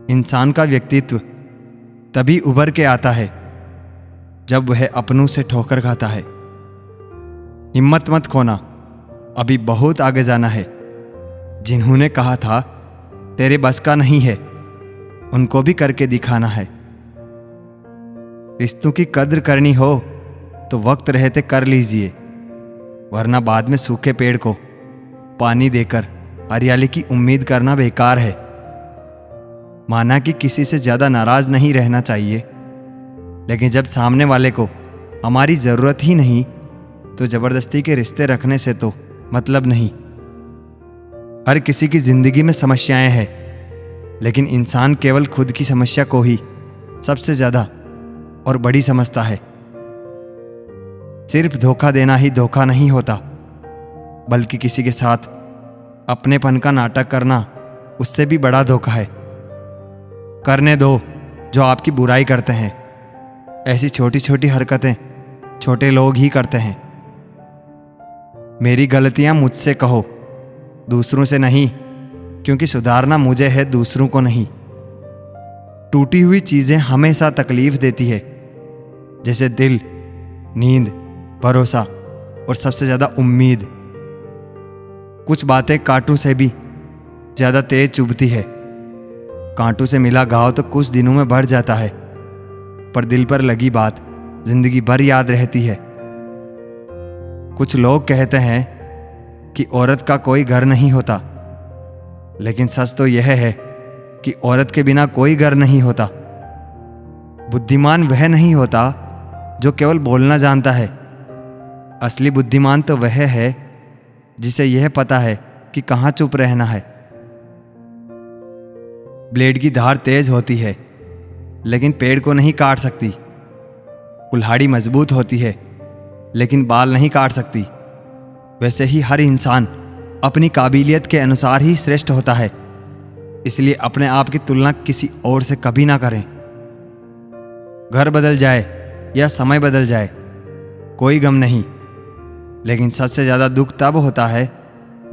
इंसान का व्यक्तित्व तभी उभर के आता है जब वह अपनों से ठोकर खाता है। हिम्मत मत खोना, अभी बहुत आगे जाना है। जिन्होंने कहा था तेरे बस का नहीं है, उनको भी करके दिखाना है। रिश्तों की कद्र करनी हो तो वक्त रहते कर लीजिए, वरना बाद में सूखे पेड़ को पानी देकर हरियाली की उम्मीद करना बेकार है। माना कि किसी से ज़्यादा नाराज नहीं रहना चाहिए, लेकिन जब सामने वाले को हमारी ज़रूरत ही नहीं तो ज़बरदस्ती के रिश्ते रखने से तो मतलब नहीं। हर किसी की ज़िंदगी में समस्याएं हैं, लेकिन इंसान केवल खुद की समस्या को ही सबसे ज़्यादा और बड़ी समझता है। सिर्फ धोखा देना ही धोखा नहीं होता, बल्कि किसी के साथ अपनेपन का नाटक करना उससे भी बड़ा धोखा है। करने दो जो आपकी बुराई करते हैं। ऐसी छोटी छोटी हरकतें छोटे लोग ही करते हैं। मेरी गलतियां मुझसे कहो, दूसरों से नहीं, क्योंकि सुधारना मुझे है, दूसरों को नहीं। टूटी हुई चीजें हमेशा तकलीफ देती है, जैसे दिल, नींद, भरोसा और सबसे ज्यादा उम्मीद। कुछ बातें कांटों से भी ज्यादा तेज चुभती है। कांटों से मिला घाव तो कुछ दिनों में बढ़ जाता है, पर दिल पर लगी बात जिंदगी भर याद रहती है। कुछ लोग कहते हैं कि औरत का कोई घर नहीं होता, लेकिन सच तो यह है कि औरत के बिना कोई घर नहीं होता। बुद्धिमान वह नहीं होता जो केवल बोलना जानता है। असली बुद्धिमान तो वह है जिसे यह पता है कि कहाँ चुप रहना है। ब्लेड की धार तेज होती है, लेकिन पेड़ को नहीं काट सकती। कुल्हाड़ी मजबूत होती है, लेकिन बाल नहीं काट सकती। वैसे ही हर इंसान अपनी काबिलियत के अनुसार ही श्रेष्ठ होता है। इसलिए अपने आप की तुलना किसी और से कभी ना करें। घर बदल जाए या समय बदल जाए, कोई गम नहीं, लेकिन सबसे ज्यादा दुख तब होता है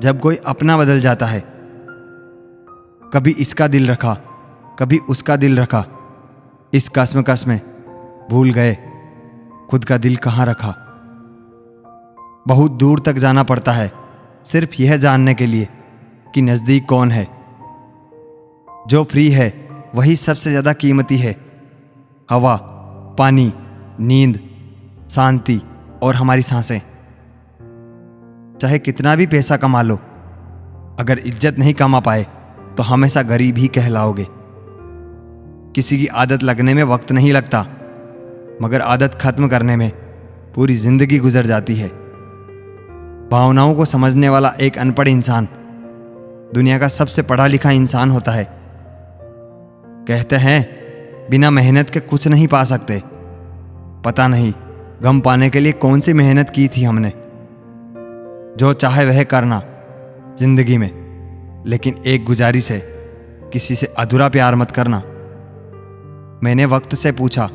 जब कोई अपना बदल जाता है। कभी इसका दिल रखा, कभी उसका दिल रखा। इस कस्म में भूल गए खुद का दिल कहाँ रखा। बहुत दूर तक जाना पड़ता है सिर्फ यह जानने के लिए कि नज़दीक कौन है। जो फ्री है वही सबसे ज़्यादा कीमती है। हवा, पानी, नींद, शांति और हमारी सांसें। चाहे कितना भी पैसा कमा लो, अगर इज्जत नहीं कमा पाए तो हमेशा गरीब ही कहलाओगे। किसी की आदत लगने में वक्त नहीं लगता, मगर आदत खत्म करने में पूरी जिंदगी गुजर जाती है। भावनाओं को समझने वाला एक अनपढ़ इंसान दुनिया का सबसे पढ़ा लिखा इंसान होता है। कहते हैं बिना मेहनत के कुछ नहीं पा सकते। पता नहीं गम पाने के लिए कौन सी मेहनत की थी हमने। जो चाहे वह करना जिंदगी में, लेकिन एक गुजारिश है, किसी से अधूरा प्यार मत करना। मैंने वक्त से पूछा,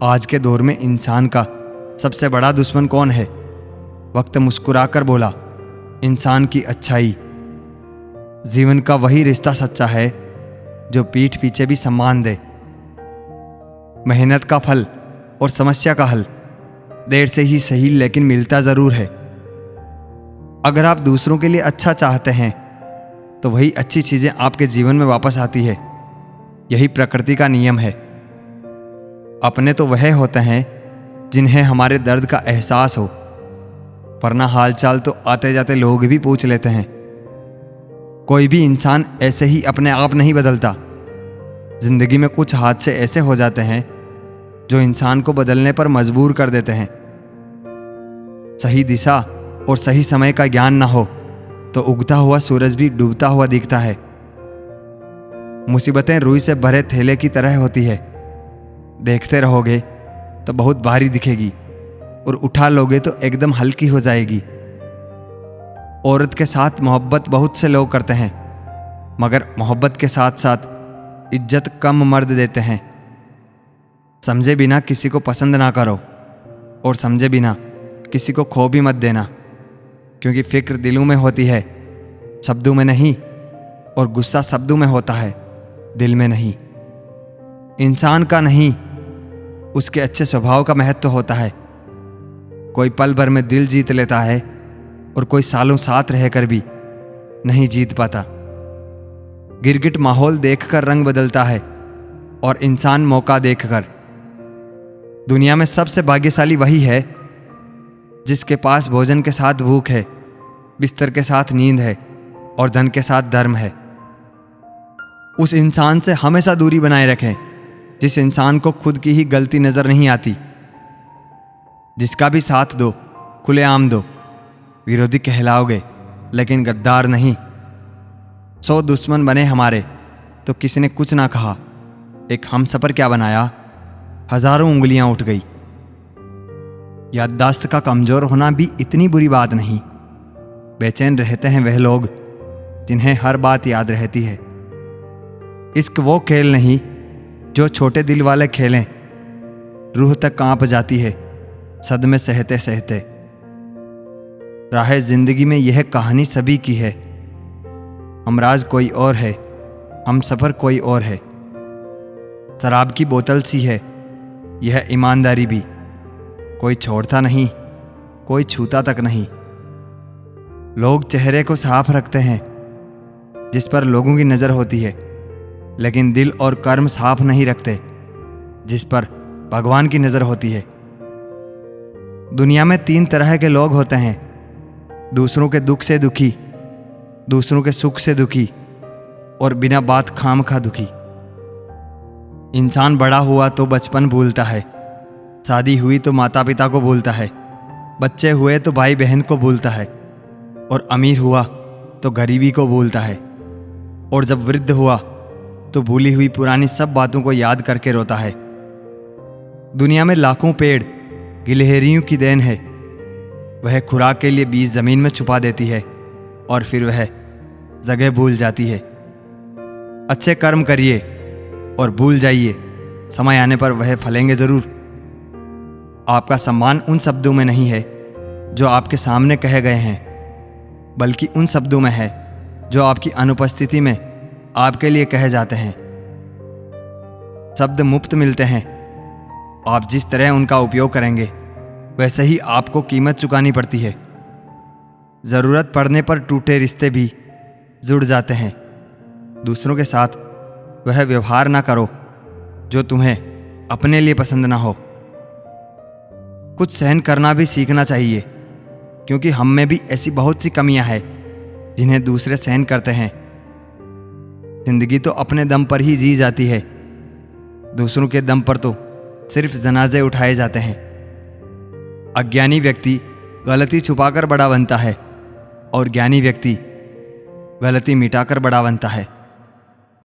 आज के दौर में इंसान का सबसे बड़ा दुश्मन कौन है? वक्त मुस्कुराकर बोला, इंसान की अच्छाई। जीवन का वही रिश्ता सच्चा है जो पीठ पीछे भी सम्मान दे। मेहनत का फल और समस्या का हल देर से ही सही, लेकिन मिलता जरूर है। अगर आप दूसरों के लिए अच्छा चाहते हैं तो वही अच्छी चीजें आपके जीवन में वापस आती है। यही प्रकृति का नियम है। अपने तो वह होते हैं जिन्हें हमारे दर्द का एहसास हो, वरना हालचाल तो आते जाते लोग भी पूछ लेते हैं। कोई भी इंसान ऐसे ही अपने आप नहीं बदलता। जिंदगी में कुछ हादसे ऐसे हो जाते हैं जो इंसान को बदलने पर मजबूर कर देते हैं। सही दिशा और सही समय का ज्ञान ना हो तो उगता हुआ सूरज भी डूबता हुआ दिखता है। मुसीबतें रुई से भरे थैले की तरह होती है। देखते रहोगे तो बहुत भारी दिखेगी और उठा लोगे तो एकदम हल्की हो जाएगी। औरत के साथ मोहब्बत बहुत से लोग करते हैं, मगर मोहब्बत के साथ साथ इज्जत कम मर्द देते हैं। समझे बिना किसी को पसंद ना करो और समझे बिना किसी को खो भी मत देना, क्योंकि फिक्र दिलों में होती है, शब्दों में नहीं, और गुस्सा शब्दों में होता है दिल में नहीं। इंसान का नहीं, उसके अच्छे स्वभाव का महत्व होता है। कोई पल भर में दिल जीत लेता है और कोई सालों साथ रहकर भी नहीं जीत पाता। गिरगिट माहौल देखकर रंग बदलता है और इंसान मौका देखकर। दुनिया में सबसे भाग्यशाली वही है जिसके पास भोजन के साथ भूख है, बिस्तर के साथ नींद है और धन के साथ धर्म है। उस इंसान से हमेशा दूरी बनाए रखें जिस इंसान को खुद की ही गलती नजर नहीं आती। जिसका भी साथ दो, खुलेआम दो। विरोधी कहलाओगे लेकिन गद्दार नहीं। 100 दुश्मन बने हमारे तो किसी ने कुछ ना कहा। एक हमसफर क्या बनाया, हजारों उंगलियां उठ गई। याददाश्त का कमजोर होना भी इतनी बुरी बात नहीं। बेचैन रहते हैं वह लोग जिन्हें हर बात याद रहती है। इश्क वो खेल नहीं जो छोटे दिल वाले खेलें। रूह तक कांप जाती है सदमे सहते सहते। राह जिंदगी में यह कहानी सभी की है। हमराज कोई और है, हम सफ़र कोई और है। शराब की बोतल सी है यह ईमानदारी भी। कोई छोड़ता नहीं, कोई छूता तक नहीं। लोग चेहरे को साफ रखते हैं जिस पर लोगों की नज़र होती है, लेकिन दिल और कर्म साफ नहीं रखते जिस पर भगवान की नज़र होती है। दुनिया में 3 तरह के लोग होते हैं, दूसरों के दुख से दुखी, दूसरों के सुख से दुखी और बिना बात खामखा दुखी। इंसान बड़ा हुआ तो बचपन भूलता है, शादी हुई तो माता पिता को भूलता है, बच्चे हुए तो भाई बहन को भूलता है और अमीर हुआ तो गरीबी को भूलता है, और जब वृद्ध हुआ तो भूली हुई पुरानी सब बातों को याद करके रोता है। दुनिया में लाखों पेड़ गिलहरियों की देन है। वह खुराक के लिए बीज जमीन में छुपा देती है और फिर वह जगह भूल जाती है। अच्छे कर्म करिए और भूल जाइए, समय आने पर वह फलेंगे जरूर। आपका सम्मान उन शब्दों में नहीं है जो आपके सामने कहे गए हैं, बल्कि उन शब्दों में है जो आपकी अनुपस्थिति में आपके लिए कहे जाते हैं। शब्द मुफ्त मिलते हैं, आप जिस तरह उनका उपयोग करेंगे वैसे ही आपको कीमत चुकानी पड़ती है। ज़रूरत पड़ने पर टूटे रिश्ते भी जुड़ जाते हैं। दूसरों के साथ वह व्यवहार ना करो जो तुम्हें अपने लिए पसंद ना हो। कुछ सहन करना भी सीखना चाहिए, क्योंकि हम में भी ऐसी बहुत सी कमियां हैं जिन्हें दूसरे सहन करते हैं। जिंदगी तो अपने दम पर ही जी जाती है, दूसरों के दम पर तो सिर्फ जनाजे उठाए जाते हैं। अज्ञानी व्यक्ति गलती छुपाकर बड़ा बनता है और ज्ञानी व्यक्ति गलती मिटाकर बड़ा बनता है।